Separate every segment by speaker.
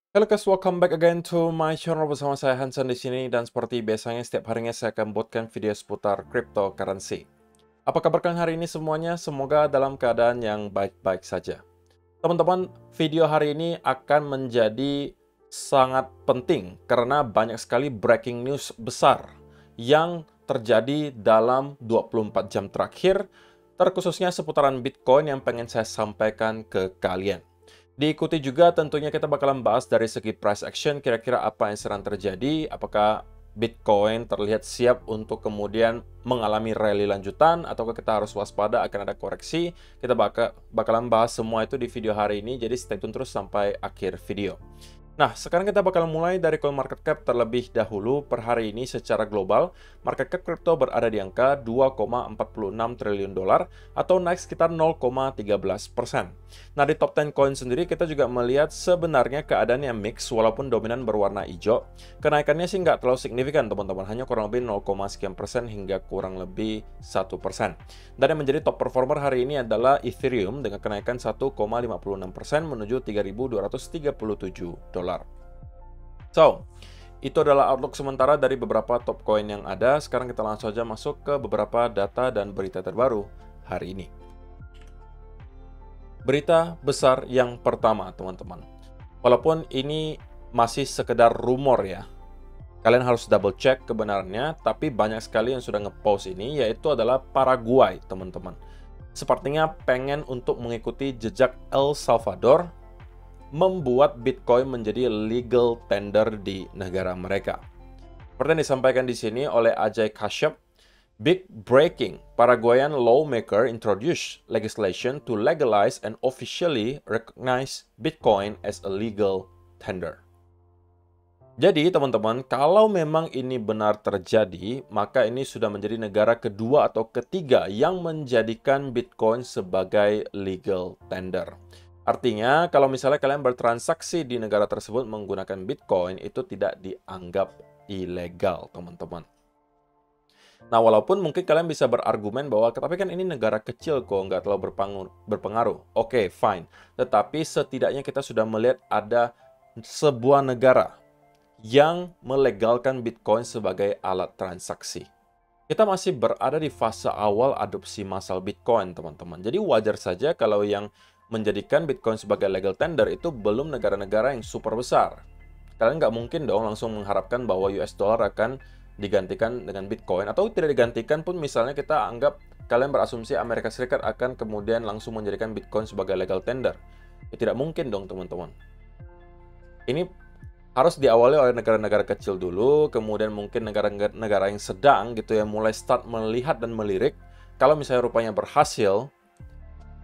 Speaker 1: Halo guys, welcome back again to my channel bersama saya Hansen di sini dan seperti biasanya setiap harinya saya akan buatkan video seputar cryptocurrency. Apa kabar kalian hari ini semuanya? Semoga dalam keadaan yang baik-baik saja. Teman-teman, video hari ini akan menjadi sangat penting karena banyak sekali breaking news besar yang terjadi dalam 24 jam terakhir, terkhususnya seputaran Bitcoin yang pengen saya sampaikan ke kalian. Diikuti juga tentunya kita bakalan bahas dari segi price action, kira-kira apa yang sedang terjadi, apakah Bitcoin terlihat siap untuk kemudian mengalami rally lanjutan, ataukah kita harus waspada akan ada koreksi. Kita bakalan bahas semua itu di video hari ini, jadi stay tune terus sampai akhir video. Nah, sekarang kita bakal mulai dari CoinMarketCap terlebih dahulu. Per hari ini secara global, market cap kripto berada di angka 2,46 triliun dolar atau naik sekitar 0,13%. Nah, di top 10 coin sendiri kita juga melihat sebenarnya keadaannya mix walaupun dominan berwarna hijau. Kenaikannya sih nggak terlalu signifikan, teman-teman. Hanya kurang lebih 0, sekian persen hingga kurang lebih 1%. Dan yang menjadi top performer hari ini adalah Ethereum dengan kenaikan 1,56% menuju 3.237 dolar. So, itu adalah outlook sementara dari beberapa top coin yang ada. Sekarang kita langsung saja masuk ke beberapa data dan berita terbaru hari ini. Berita besar yang pertama, teman-teman. Walaupun ini masih sekedar rumor ya. Kalian harus double check kebenarannya, tapi banyak sekali yang sudah ngepost ini, yaitu adalah Paraguay, teman-teman. Sepertinya pengen untuk mengikuti jejak El Salvador, membuat Bitcoin menjadi legal tender di negara mereka. Seperti yang disampaikan di sini oleh Ajay Kashyap, big breaking, Paraguayan lawmaker introduced legislation to legalize and officially recognize Bitcoin as a legal tender. Jadi teman-teman, kalau memang ini benar terjadi, maka ini sudah menjadi negara kedua atau ketiga yang menjadikan Bitcoin sebagai legal tender. Artinya, kalau misalnya kalian bertransaksi di negara tersebut menggunakan Bitcoin, itu tidak dianggap ilegal, teman-teman. Nah, walaupun mungkin kalian bisa berargumen bahwa, tapi kan ini negara kecil kok, nggak terlalu berpengaruh. Oke, fine. Tetapi setidaknya kita sudah melihat ada sebuah negara yang melegalkan Bitcoin sebagai alat transaksi. Kita masih berada di fase awal adopsi massal Bitcoin, teman-teman. Jadi wajar saja kalau yang menjadikan Bitcoin sebagai legal tender itu belum negara-negara yang super besar. Kalian nggak mungkin dong langsung mengharapkan bahwa US dollar akan digantikan dengan Bitcoin, atau tidak digantikan pun misalnya kita anggap kalian berasumsi Amerika Serikat akan kemudian langsung menjadikan Bitcoin sebagai legal tender. Ya, tidak mungkin dong, teman-teman. Ini harus diawali oleh negara-negara kecil dulu, kemudian mungkin negara-negara yang sedang gitu ya mulai start melihat dan melirik. Kalau misalnya rupanya berhasil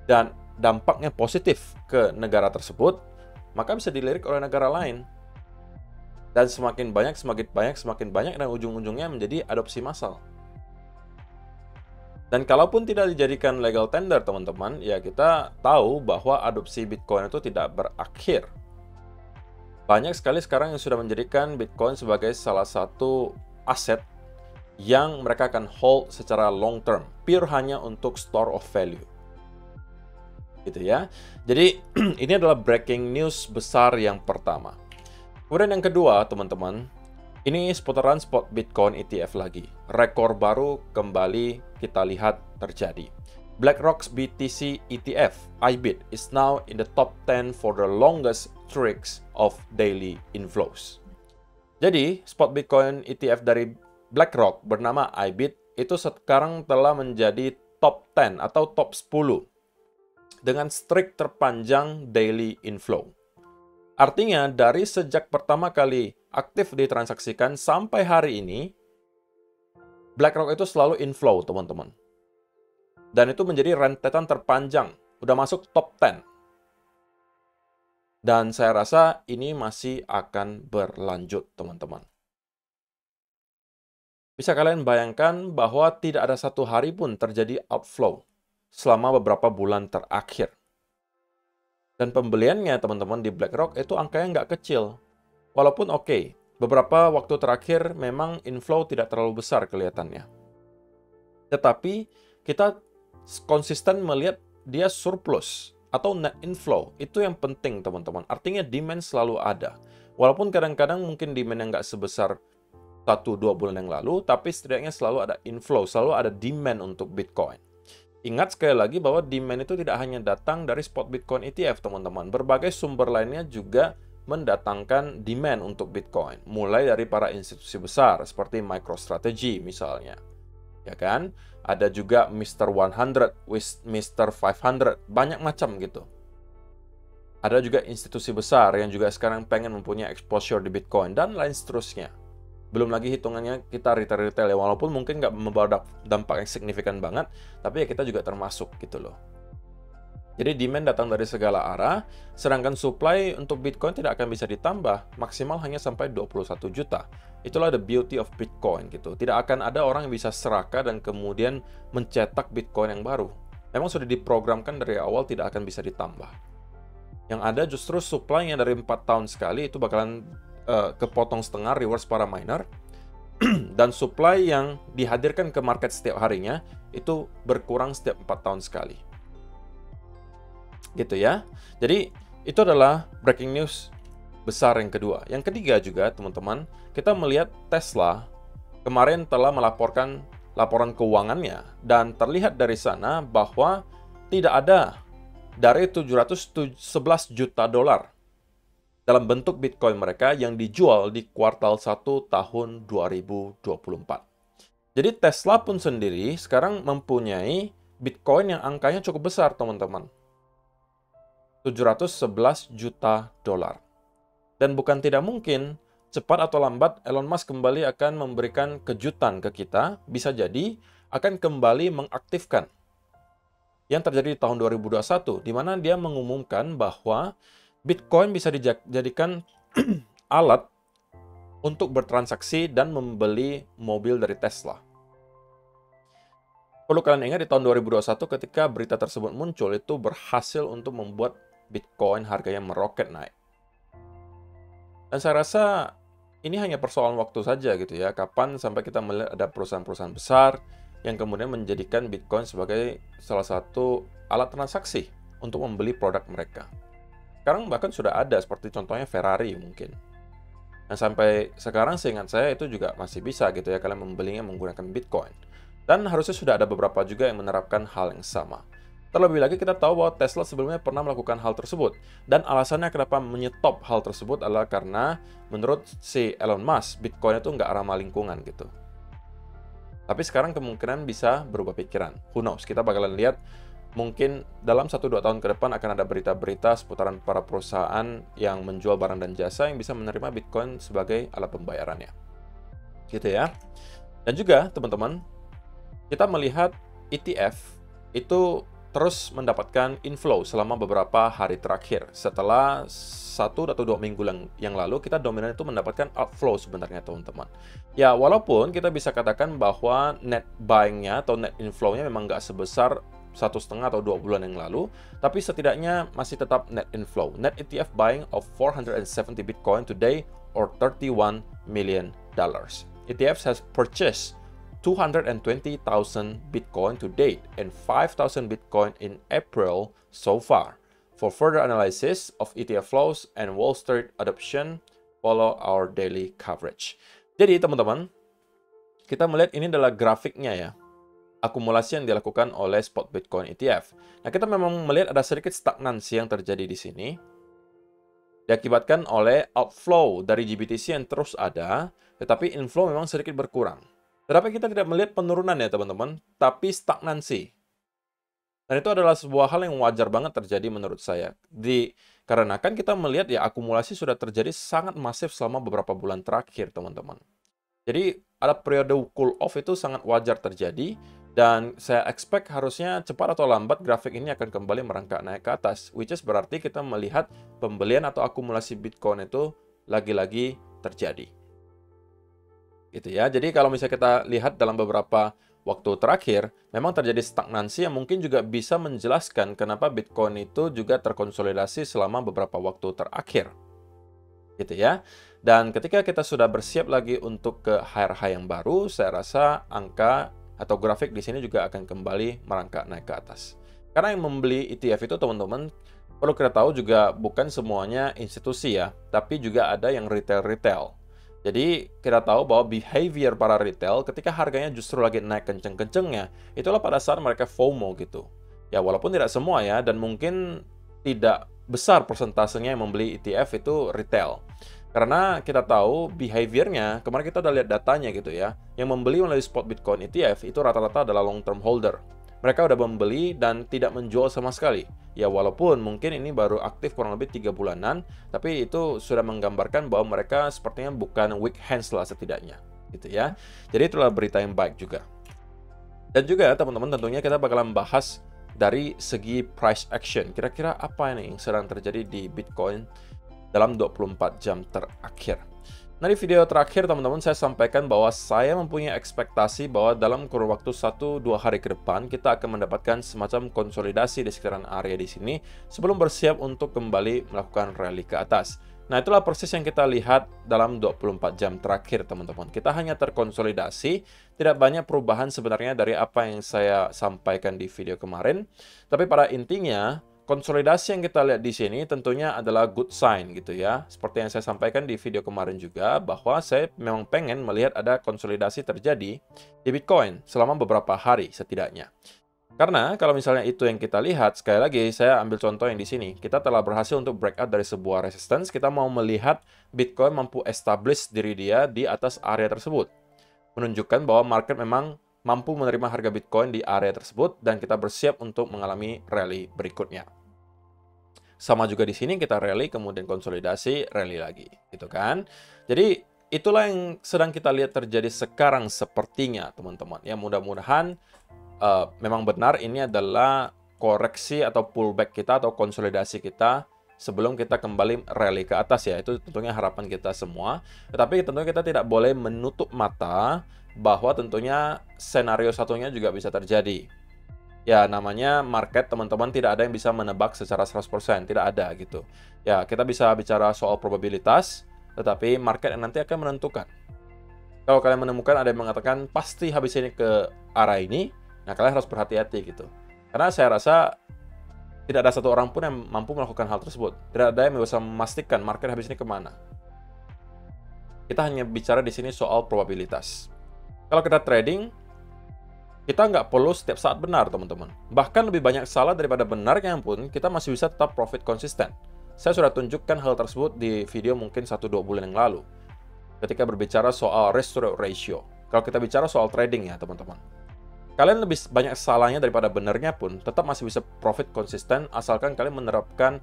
Speaker 1: dan dampaknya positif ke negara tersebut, maka bisa dilirik oleh negara lain. Dan semakin banyak, dan ujung-ujungnya menjadi adopsi massal. Dan kalaupun tidak dijadikan legal tender, teman-teman, ya kita tahu bahwa adopsi Bitcoin itu tidak berakhir. Banyak sekali sekarang yang sudah menjadikan Bitcoin sebagai salah satu aset yang mereka akan hold secara long term, pure hanya untuk store of value. Gitu ya. Jadi ini adalah breaking news besar yang pertama. Kemudian yang kedua, teman-teman, ini seputaran spot Bitcoin ETF lagi. Rekor baru kembali kita lihat terjadi. BlackRock's BTC ETF, IBIT, is now in the top 10 for the longest streaks of daily inflows. Jadi, spot Bitcoin ETF dari BlackRock bernama IBIT itu sekarang telah menjadi top 10 atau top 10 dengan streak terpanjang daily inflow. Artinya, dari sejak pertama kali aktif ditransaksikan sampai hari ini, BlackRock itu selalu inflow, teman-teman. Dan itu menjadi rentetan terpanjang, udah masuk top 10. Dan saya rasa ini masih akan berlanjut, teman-teman. Bisa kalian bayangkan bahwa tidak ada satu hari pun terjadi outflow selama beberapa bulan terakhir. Dan pembeliannya, teman-teman, di BlackRock itu angkanya nggak kecil. Walaupun oke, beberapa waktu terakhir memang inflow tidak terlalu besar kelihatannya. Tetapi kita konsisten melihat dia surplus atau net inflow. Itu yang penting, teman-teman. Artinya demand selalu ada. Walaupun kadang-kadang mungkin demand-nya nggak sebesar 1-2 bulan yang lalu, tapi setidaknya selalu ada inflow, selalu ada demand untuk Bitcoin. Ingat sekali lagi bahwa demand itu tidak hanya datang dari spot Bitcoin ETF, teman-teman. Berbagai sumber lainnya juga mendatangkan demand untuk Bitcoin. Mulai dari para institusi besar, seperti MicroStrategy misalnya. Ya kan? Ada juga Mr. 100, Mr. 500, banyak macam gitu. Ada juga institusi besar yang juga sekarang pengen mempunyai exposure di Bitcoin, dan lain seterusnya. Belum lagi hitungannya kita retail-retail ya, walaupun mungkin nggak membawa dampak yang signifikan banget, tapi ya kita juga termasuk gitu loh. Jadi demand datang dari segala arah, sedangkan supply untuk Bitcoin tidak akan bisa ditambah, maksimal hanya sampai 21 juta. Itulah the beauty of Bitcoin gitu. Tidak akan ada orang yang bisa serakah dan kemudian mencetak Bitcoin yang baru. Memang sudah diprogramkan dari awal tidak akan bisa ditambah. Yang ada justru supply-nya dari 4 tahun sekali itu bakalan kepotong setengah rewards para miner, dan supply yang dihadirkan ke market setiap harinya itu berkurang setiap 4 tahun sekali. Gitu ya. Jadi itu adalah breaking news besar yang kedua. Yang ketiga juga teman-teman, kita melihat Tesla kemarin telah melaporkan laporan keuangannya, dan terlihat dari sana bahwa tidak ada dari 711 juta dolar dalam bentuk Bitcoin mereka yang dijual di kuartal 1 tahun 2024. Jadi Tesla pun sendiri sekarang mempunyai Bitcoin yang angkanya cukup besar, teman-teman. 711 juta dolar. Dan bukan tidak mungkin, cepat atau lambat Elon Musk kembali akan memberikan kejutan ke kita, bisa jadi akan kembali mengaktifkan yang terjadi di tahun 2021, di mana dia mengumumkan bahwa Bitcoin bisa dijadikan alat untuk bertransaksi dan membeli mobil dari Tesla. Perlu kalian ingat di tahun 2021 ketika berita tersebut muncul, itu berhasil untuk membuat Bitcoin harganya meroket naik. Dan saya rasa ini hanya persoalan waktu saja gitu ya, kapan sampai kita melihat ada perusahaan-perusahaan besar yang kemudian menjadikan Bitcoin sebagai salah satu alat transaksi untuk membeli produk mereka. Sekarang bahkan sudah ada, seperti contohnya Ferrari mungkin. Dan sampai sekarang seingat saya itu juga masih bisa gitu ya, kalian membelinya menggunakan Bitcoin. Dan harusnya sudah ada beberapa juga yang menerapkan hal yang sama. Terlebih lagi kita tahu bahwa Tesla sebelumnya pernah melakukan hal tersebut. Dan alasannya kenapa menyetop hal tersebut adalah karena menurut si Elon Musk, Bitcoin itu nggak ramah lingkungan gitu. Tapi sekarang kemungkinan bisa berubah pikiran. Who knows? Kita bakalan lihat. Mungkin dalam 1-2 tahun ke depan akan ada berita-berita seputaran para perusahaan yang menjual barang dan jasa yang bisa menerima Bitcoin sebagai alat pembayarannya. Gitu ya. Dan juga, teman-teman, kita melihat ETF itu terus mendapatkan inflow selama beberapa hari terakhir. Setelah 1 atau 2 minggu yang lalu, kita dominan itu mendapatkan outflow sebenarnya, teman-teman. Ya, walaupun kita bisa katakan bahwa net buying-nya atau net inflow-nya memang nggak sebesar 1,5 atau 2 bulan yang lalu, tapi setidaknya masih tetap net inflow. Net ETF buying of 470 Bitcoin today or $31 million. ETFs has purchased 220,000 Bitcoin to date and 5,000 Bitcoin in April so far. For further analysis of ETF flows and Wall Street adoption, follow our daily coverage. Jadi teman-teman, kita melihat ini adalah grafiknya ya, akumulasi yang dilakukan oleh spot Bitcoin ETF. Nah, kita memang melihat ada sedikit stagnansi yang terjadi di sini, diakibatkan oleh outflow dari GBTC yang terus ada, tetapi inflow memang sedikit berkurang. Tetapi kita tidak melihat penurunan ya teman-teman, tapi stagnansi. Dan itu adalah sebuah hal yang wajar banget terjadi menurut saya. Dikarenakan kita melihat ya akumulasi sudah terjadi sangat masif selama beberapa bulan terakhir teman-teman. Jadi ada periode cool off itu sangat wajar terjadi. Dan saya expect harusnya cepat atau lambat grafik ini akan kembali merangkak naik ke atas. Which is berarti kita melihat pembelian atau akumulasi Bitcoin itu lagi-lagi terjadi. Gitu ya. Jadi kalau misalnya kita lihat dalam beberapa waktu terakhir, memang terjadi stagnansi yang mungkin juga bisa menjelaskan kenapa Bitcoin itu juga terkonsolidasi selama beberapa waktu terakhir. Gitu ya. Dan ketika kita sudah bersiap lagi untuk ke high yang baru, saya rasa angka atau grafik di sini juga akan kembali merangkak naik ke atas. Karena yang membeli ETF itu teman-teman Perlu kita tahu juga bukan semuanya institusi ya, tapi juga ada yang retail-retail. Jadi kita tahu bahwa behavior para retail ketika harganya justru lagi naik kenceng-kencengnya, itulah pada saat mereka FOMO gitu. Ya walaupun tidak semua ya, dan mungkin tidak besar persentasenya yang membeli ETF itu retail. Karena kita tahu behaviornya, kemarin kita udah lihat datanya gitu ya, yang membeli melalui spot Bitcoin ETF itu rata-rata adalah long term holder. Mereka udah membeli dan tidak menjual sama sekali. Ya walaupun mungkin ini baru aktif kurang lebih 3 bulanan, tapi itu sudah menggambarkan bahwa mereka sepertinya bukan weak hands lah setidaknya, gitu ya. Jadi itulah berita yang baik juga. Dan juga teman-teman tentunya kita bakalan bahas dari segi price action. Kira-kira apa ini yang sedang terjadi di Bitcoin dalam 24 jam terakhir. Nah, di video terakhir teman-teman saya sampaikan bahwa saya mempunyai ekspektasi bahwa dalam kurun waktu 1-2 hari ke depan kita akan mendapatkan semacam konsolidasi di sekitaran area di sini sebelum bersiap untuk kembali melakukan rally ke atas. Nah, itulah persis yang kita lihat dalam 24 jam terakhir teman-teman. Kita hanya terkonsolidasi, tidak banyak perubahan sebenarnya dari apa yang saya sampaikan di video kemarin. Tapi pada intinya konsolidasi yang kita lihat di sini tentunya adalah good sign gitu ya. Seperti yang saya sampaikan di video kemarin juga bahwa saya memang pengen melihat ada konsolidasi terjadi di Bitcoin selama beberapa hari setidaknya. Karena kalau misalnya itu yang kita lihat, sekali lagi saya ambil contoh yang di sini. Kita telah berhasil untuk breakout dari sebuah resistance, kita mau melihat Bitcoin mampu establish diri dia di atas area tersebut. Menunjukkan bahwa market memang mampu menerima harga Bitcoin di area tersebut dan kita bersiap untuk mengalami rally berikutnya. Sama juga di sini kita rally kemudian konsolidasi, rally lagi, gitu kan. Jadi itulah yang sedang kita lihat terjadi sekarang sepertinya, teman-teman. Ya mudah-mudahan memang benar ini adalah koreksi atau pullback kita atau konsolidasi kita sebelum kita kembali rally ke atas ya. Itu tentunya harapan kita semua. Tetapi tentunya kita tidak boleh menutup mata bahwa tentunya senario satunya juga bisa terjadi. Ya, namanya market, teman-teman, tidak ada yang bisa menebak secara 100%, tidak ada gitu. Ya, kita bisa bicara soal probabilitas, tetapi market yang nanti akan menentukan. Kalau kalian menemukan ada yang mengatakan pasti habis ini ke arah ini, nah kalian harus berhati-hati gitu. Karena saya rasa tidak ada satu orang pun yang mampu melakukan hal tersebut. Tidak ada yang bisa memastikan market habis ini kemana. Kita hanya bicara di sini soal probabilitas. Kalau kita trading, kita nggak perlu setiap saat benar, teman-teman. Bahkan lebih banyak salah daripada benarnya pun, kita masih bisa tetap profit konsisten. Saya sudah tunjukkan hal tersebut di video mungkin 1-2 bulan yang lalu. Ketika berbicara soal risk to reward ratio. Kalau kita bicara soal trading ya, teman-teman. Kalian lebih banyak salahnya daripada benarnya pun, tetap masih bisa profit konsisten, asalkan kalian menerapkan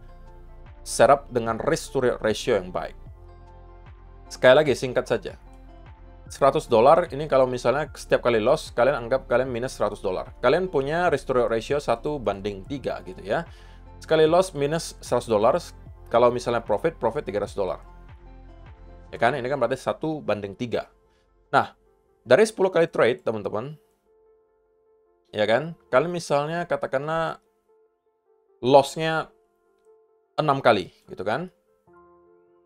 Speaker 1: setup dengan risk to reward ratio yang baik. Sekali lagi, singkat saja. $100 ini kalau misalnya setiap kali loss kalian anggap kalian minus $100. Kalian punya risk to reward ratio 1:3 gitu ya. Sekali loss minus $100, kalau misalnya profit $300. Ya kan? Ini kan berarti 1:3. Nah, dari 10 kali trade, teman-teman, ya kan? Kalian misalnya katakanlah loss-nya 6 kali gitu kan.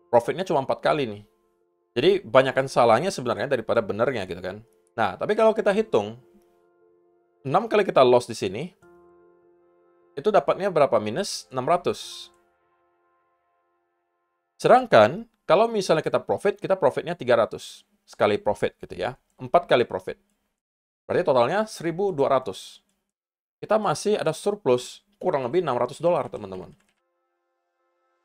Speaker 1: Profitnya cuma 4 kali nih. Jadi, banyakkan salahnya sebenarnya daripada benarnya gitu kan. Nah, tapi kalau kita hitung, 6 kali kita loss di sini, itu dapatnya berapa? Minus 600. Sedangkan, kalau misalnya kita profitnya 300. Sekali profit gitu ya. 4 kali profit. Berarti totalnya 1.200. Kita masih ada surplus kurang lebih $600, teman-teman.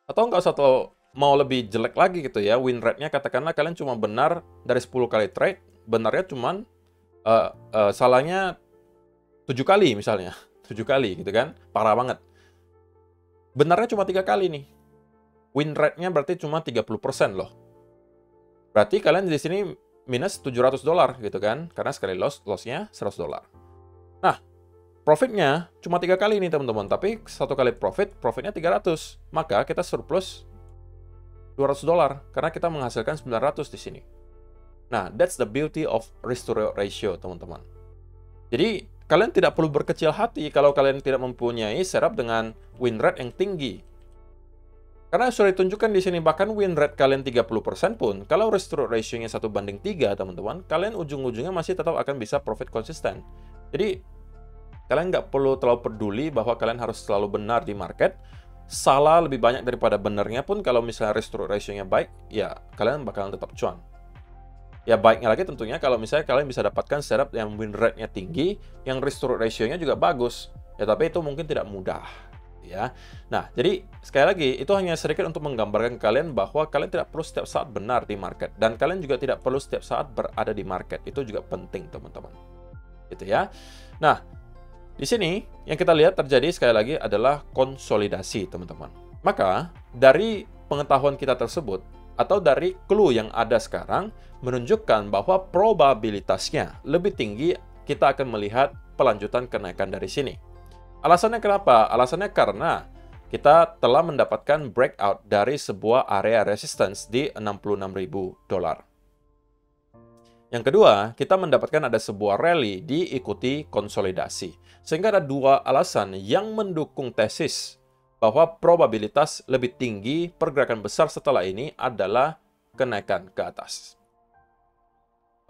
Speaker 1: Atau nggak usah mau lebih jelek lagi gitu ya, win rate-nya katakanlah kalian cuma benar dari 10 kali trade, benarnya cuman salahnya 7 kali misalnya. 7 kali gitu kan, parah banget. Benarnya cuma 3 kali nih. Win rate-nya berarti cuma 30% loh. Berarti kalian di sini minus $700 gitu kan, karena sekali loss-nya $100. Nah, profitnya cuma 3 kali nih teman-teman, tapi 1 kali profitnya 300. Maka kita surplus $200 karena kita menghasilkan 900 di sini. Nah, that's the beauty of risk to reward ratio, teman-teman. Jadi, kalian tidak perlu berkecil hati kalau kalian tidak mempunyai setup dengan win rate yang tinggi. Karena sudah ditunjukkan di sini, bahkan win rate kalian 30% pun, kalau risk to reward ratio-nya 1:3, teman-teman, kalian ujung-ujungnya masih tetap akan bisa profit konsisten. Jadi, kalian nggak perlu terlalu peduli bahwa kalian harus selalu benar di market. salah lebih banyak daripada benarnya pun, kalau misalnya risk to reward ratio-nya baik, ya kalian bakalan tetap cuan. Ya baiknya lagi tentunya kalau misalnya kalian bisa dapatkan setup yang win rate-nya tinggi, yang risk to reward ratio-nya juga bagus. Ya tapi itu mungkin tidak mudah. Ya. Nah, jadi sekali lagi itu hanya sedikit untuk menggambarkan ke kalian bahwa kalian tidak perlu setiap saat benar di market, dan kalian juga tidak perlu setiap saat berada di market. Itu juga penting, teman-teman. Gitu ya. Nah, di sini yang kita lihat terjadi sekali lagi adalah konsolidasi, teman-teman. Maka dari pengetahuan kita tersebut atau dari clue yang ada sekarang menunjukkan bahwa probabilitasnya lebih tinggi kita akan melihat pelanjutan kenaikan dari sini. Alasannya kenapa? Alasannya karena kita telah mendapatkan breakout dari sebuah area resistance di $66.000. Yang kedua, kita mendapatkan ada sebuah rally diikuti konsolidasi. Sehingga ada dua alasan yang mendukung tesis bahwa probabilitas lebih tinggi pergerakan besar setelah ini adalah kenaikan ke atas.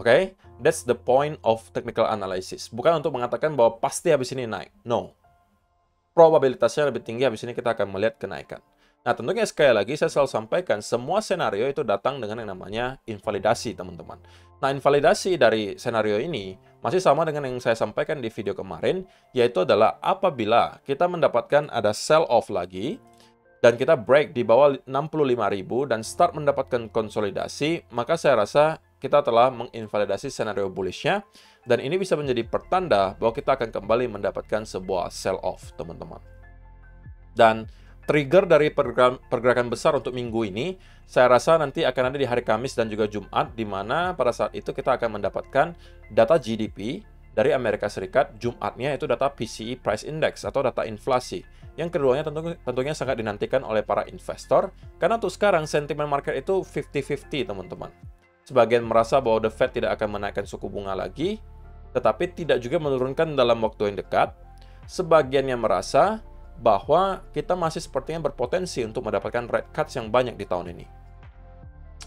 Speaker 1: Oke, that's the point of technical analysis. Bukan untuk mengatakan bahwa pasti habis ini naik. No. Probabilitasnya lebih tinggi, habis ini kita akan melihat kenaikan. Nah, tentunya sekali lagi saya selalu sampaikan, semua senario itu datang dengan yang namanya invalidasi, teman-teman. Nah, invalidasi dari senario ini masih sama dengan yang saya sampaikan di video kemarin, yaitu adalah apabila kita mendapatkan ada sell off lagi, dan kita break di bawah 65.000 dan start mendapatkan konsolidasi, maka saya rasa kita telah menginvalidasi senario bullish-nya, dan ini bisa menjadi pertanda bahwa kita akan kembali mendapatkan sebuah sell off, teman-teman. Dan trigger dari pergerakan besar untuk minggu ini, saya rasa nanti akan ada di hari Kamis dan juga Jumat, di mana pada saat itu kita akan mendapatkan data GDP dari Amerika Serikat. Jumatnya itu data PCE Price Index atau data inflasi. Yang keduanya tentunya sangat dinantikan oleh para investor, karena untuk sekarang sentimen market itu 50-50, teman-teman. Sebagian merasa bahwa The Fed tidak akan menaikkan suku bunga lagi, tetapi tidak juga menurunkan dalam waktu yang dekat. Sebagian yang merasa bahwa kita masih sepertinya berpotensi untuk mendapatkan rate cuts yang banyak di tahun ini.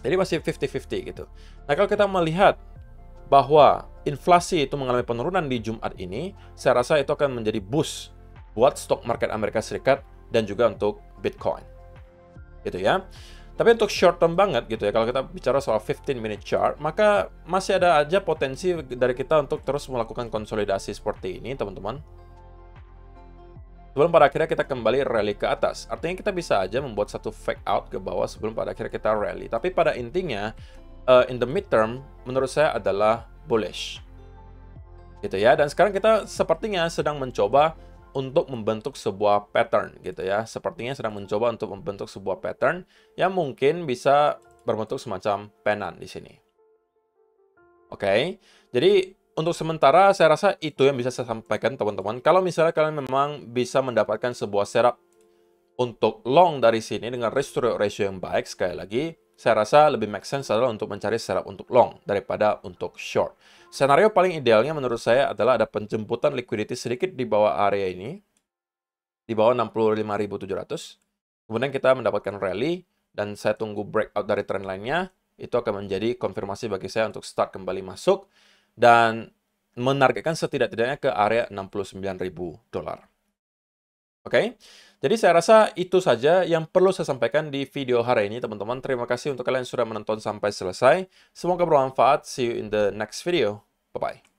Speaker 1: Jadi masih 50-50 gitu. Nah, kalau kita melihat bahwa inflasi itu mengalami penurunan di Jumat ini, saya rasa itu akan menjadi boost buat stok market Amerika Serikat dan juga untuk Bitcoin. Gitu ya. Tapi untuk short term banget gitu ya, kalau kita bicara soal 15-minute chart, maka masih ada aja potensi dari kita untuk terus melakukan konsolidasi seperti ini, teman-teman. Sebelum pada akhirnya kita kembali rally ke atas. Artinya kita bisa aja membuat satu fake out ke bawah sebelum pada akhirnya kita rally. Tapi pada intinya, in the midterm, menurut saya adalah bullish. Gitu ya. Dan sekarang kita sepertinya sedang mencoba untuk membentuk sebuah pattern gitu ya. Sepertinya sedang mencoba untuk membentuk sebuah pattern yang mungkin bisa berbentuk semacam penan di sini. Oke. Jadi untuk sementara, saya rasa itu yang bisa saya sampaikan, teman-teman. Kalau misalnya kalian memang bisa mendapatkan sebuah setup untuk long dari sini dengan risk to reward ratio yang baik, sekali lagi, saya rasa lebih make sense adalah untuk mencari setup untuk long daripada untuk short. Senario paling idealnya menurut saya adalah ada penjemputan liquidity sedikit di bawah area ini, di bawah 65.700. Kemudian kita mendapatkan rally, dan saya tunggu breakout dari trend line-nya. Itu akan menjadi konfirmasi bagi saya untuk start kembali masuk dan menargetkan setidak-tidaknya ke area $69.000. Oke, jadi saya rasa itu saja yang perlu saya sampaikan di video hari ini, teman-teman. Terima kasih untuk kalian yang sudah menonton sampai selesai. Semoga bermanfaat. See you in the next video. Bye-bye.